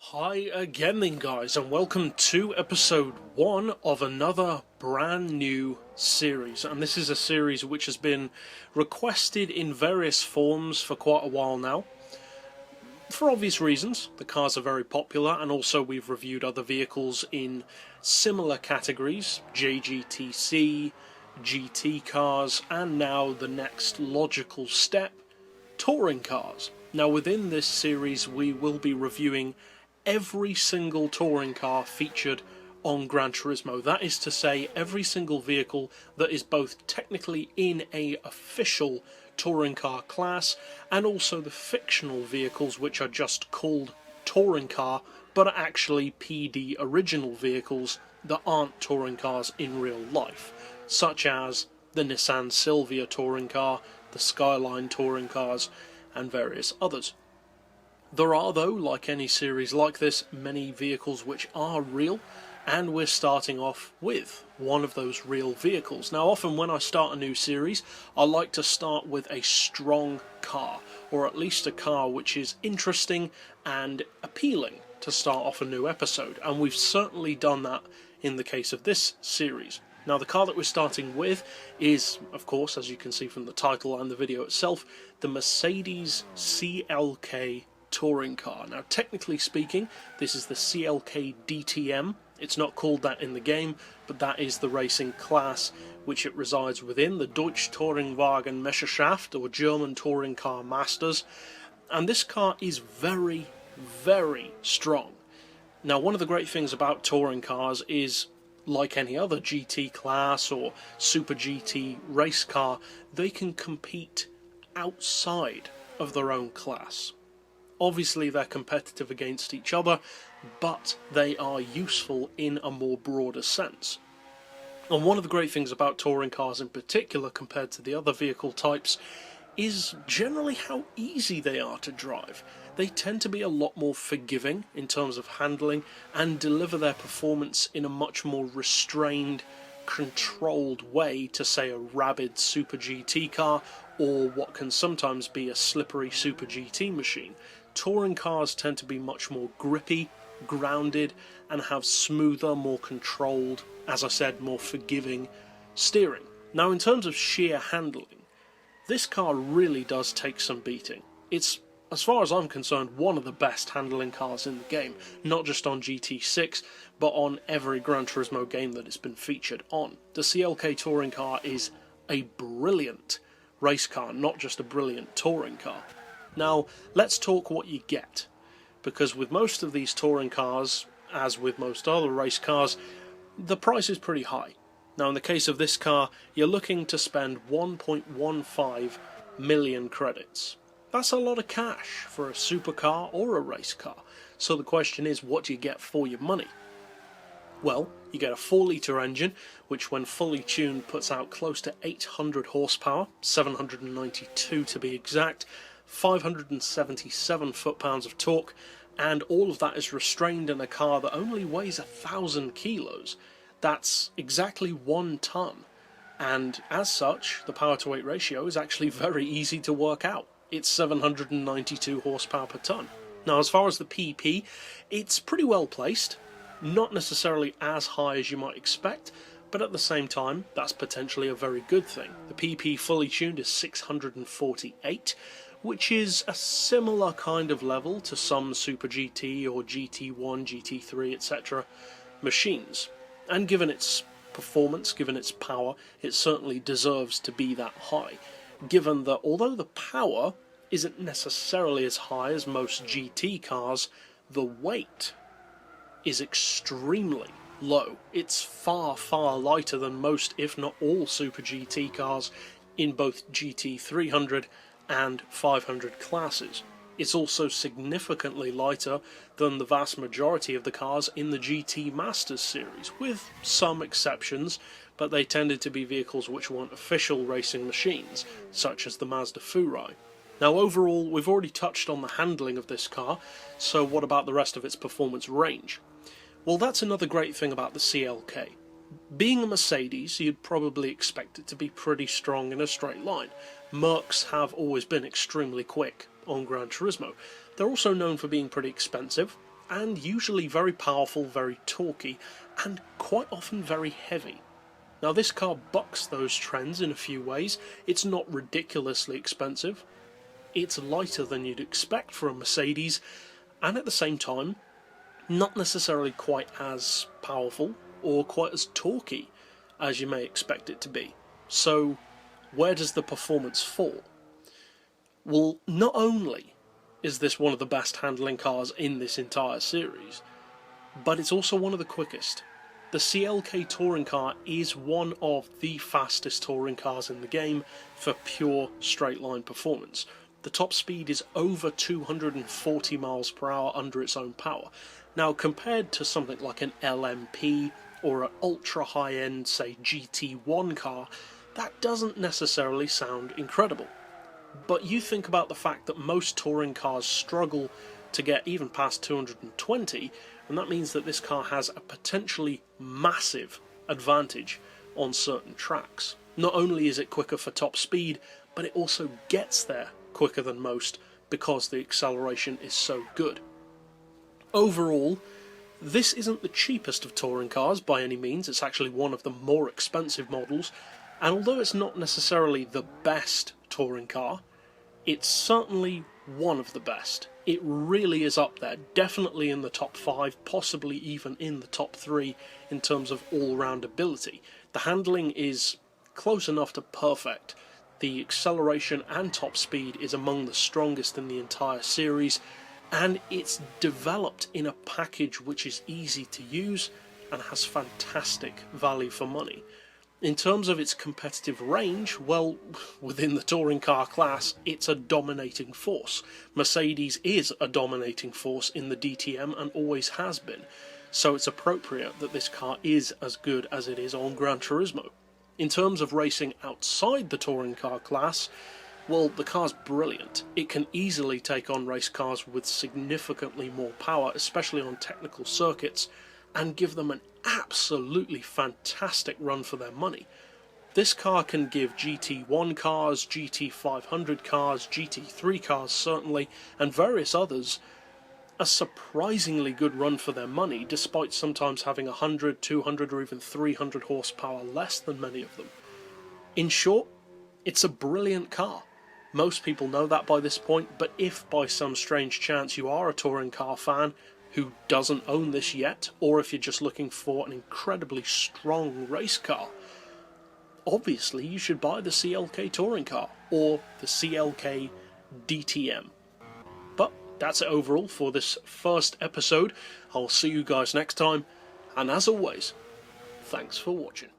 Hi again then guys, and welcome to episode 1 of another brand new series. And this is a series which has been requested in various forms for quite a while now. For obvious reasons, the cars are very popular, and also we've reviewed other vehicles in similar categories, JGTC, GT cars, and now the next logical step, touring cars. Now within this series we will be reviewing every single touring car featured on Gran Turismo. That is to say, every single vehicle that is both technically in a official touring car class and also the fictional vehicles which are just called touring car but are actually PD original vehicles that aren't touring cars in real life, such as the Nissan Silvia touring car, the Skyline touring cars, and various others. There are, though, like any series like this, many vehicles which are real, and we're starting off with one of those real vehicles. Now, often when I start a new series, I like to start with a strong car, or at least a car which is interesting and appealing to start off a new episode, and we've certainly done that in the case of this series. Now, the car that we're starting with is, of course, as you can see from the title and the video itself, the Mercedes CLK Touring Car. Now, technically speaking, this is the CLK DTM. It's not called that in the game, but that is the racing class which it resides within, the Deutsche Touringwagen Meisterschaft, or German Touring Car Masters. And this car is very, very strong. Now, one of the great things about touring cars is, like any other GT class or Super GT race car, they can compete outside of their own class. Obviously they're competitive against each other, but they are useful in a more broader sense. And one of the great things about touring cars in particular compared to the other vehicle types is generally how easy they are to drive. They tend to be a lot more forgiving in terms of handling and deliver their performance in a much more restrained, controlled way to, say, a rabid Super GT car or what can sometimes be a slippery Super GT machine. Touring cars tend to be much more grippy, grounded, and have smoother, more controlled, as I said, more forgiving steering. Now, in terms of sheer handling, this car really does take some beating. It's, as far as I'm concerned, one of the best handling cars in the game, not just on GT6, but on every Gran Turismo game that it's been featured on. The CLK Touring Car is a brilliant race car, not just a brilliant touring car. Now, let's talk what you get, because with most of these touring cars, as with most other race cars, the price is pretty high. Now, in the case of this car, you're looking to spend 1.15 million credits. That's a lot of cash for a supercar or a race car. So the question is, what do you get for your money? Well, you get a 4-litre engine, which when fully tuned puts out close to 800 horsepower, 792 to be exact, 577 foot-pounds of torque, and all of that is restrained in a car that only weighs 1,000 kilos. That's exactly 1 tonne, and as such, the power-to-weight ratio is actually very easy to work out. It's 792 horsepower per tonne. Now, as far as the PP, it's pretty well placed, not necessarily as high as you might expect, but at the same time, that's potentially a very good thing. The PP fully tuned is 648, which is a similar kind of level to some Super GT or GT1, GT3, etc. machines. And given its performance, given its power, it certainly deserves to be that high, given that although the power isn't necessarily as high as most GT cars, the weight is extremely low. It's far, far lighter than most, if not all, Super GT cars in both GT300 and 500 classes. It's also significantly lighter than the vast majority of the cars in the GT Masters series, with some exceptions, but they tended to be vehicles which weren't official racing machines, such as the Mazda Furai. Now, overall, we've already touched on the handling of this car, so what about the rest of its performance range? Well, that's another great thing about the CLK. Being a Mercedes, you'd probably expect it to be pretty strong in a straight line. Mercs have always been extremely quick on Gran Turismo. They're also known for being pretty expensive, and usually very powerful, very torquey, and quite often very heavy. Now this car bucks those trends in a few ways. It's not ridiculously expensive, it's lighter than you'd expect for a Mercedes, and at the same time, not necessarily quite as powerful or quite as torquey as you may expect it to be. So where does the performance fall? Well, not only is this one of the best handling cars in this entire series, but it's also one of the quickest. The CLK Touring Car is one of the fastest touring cars in the game for pure straight line performance. The top speed is over 240 miles per hour under its own power. Now, compared to something like an LMP or an ultra high-end, say, GT1 car, that doesn't necessarily sound incredible. But you think about the fact that most touring cars struggle to get even past 220, and that means that this car has a potentially massive advantage on certain tracks. Not only is it quicker for top speed, but it also gets there quicker than most because the acceleration is so good. Overall, this isn't the cheapest of touring cars by any means. It's actually one of the more expensive models, and although it's not necessarily the best touring car, it's certainly one of the best. It really is up there, definitely in the top 5, possibly even in the top 3 in terms of all-round ability. The handling is close enough to perfect. The acceleration and top speed is among the strongest in the entire series, and it's developed in a package which is easy to use and has fantastic value for money. In terms of its competitive range, well, within the touring car class, it's a dominating force. Mercedes is a dominating force in the DTM and always has been, so it's appropriate that this car is as good as it is on Gran Turismo. In terms of racing outside the touring car class, well, the car's brilliant. It can easily take on race cars with significantly more power, especially on technical circuits, and give them an absolutely fantastic run for their money. This car can give GT1 cars, GT500 cars, GT3 cars certainly, and various others a surprisingly good run for their money, despite sometimes having 100, 200 or even 300 horsepower less than many of them. In short, it's a brilliant car. Most people know that by this point, but if by some strange chance you are a touring car fan who doesn't own this yet, or if you're just looking for an incredibly strong race car, obviously you should buy the CLK Touring Car, or the CLK DTM. But that's it overall for this first episode. I'll see you guys next time, and as always, thanks for watching.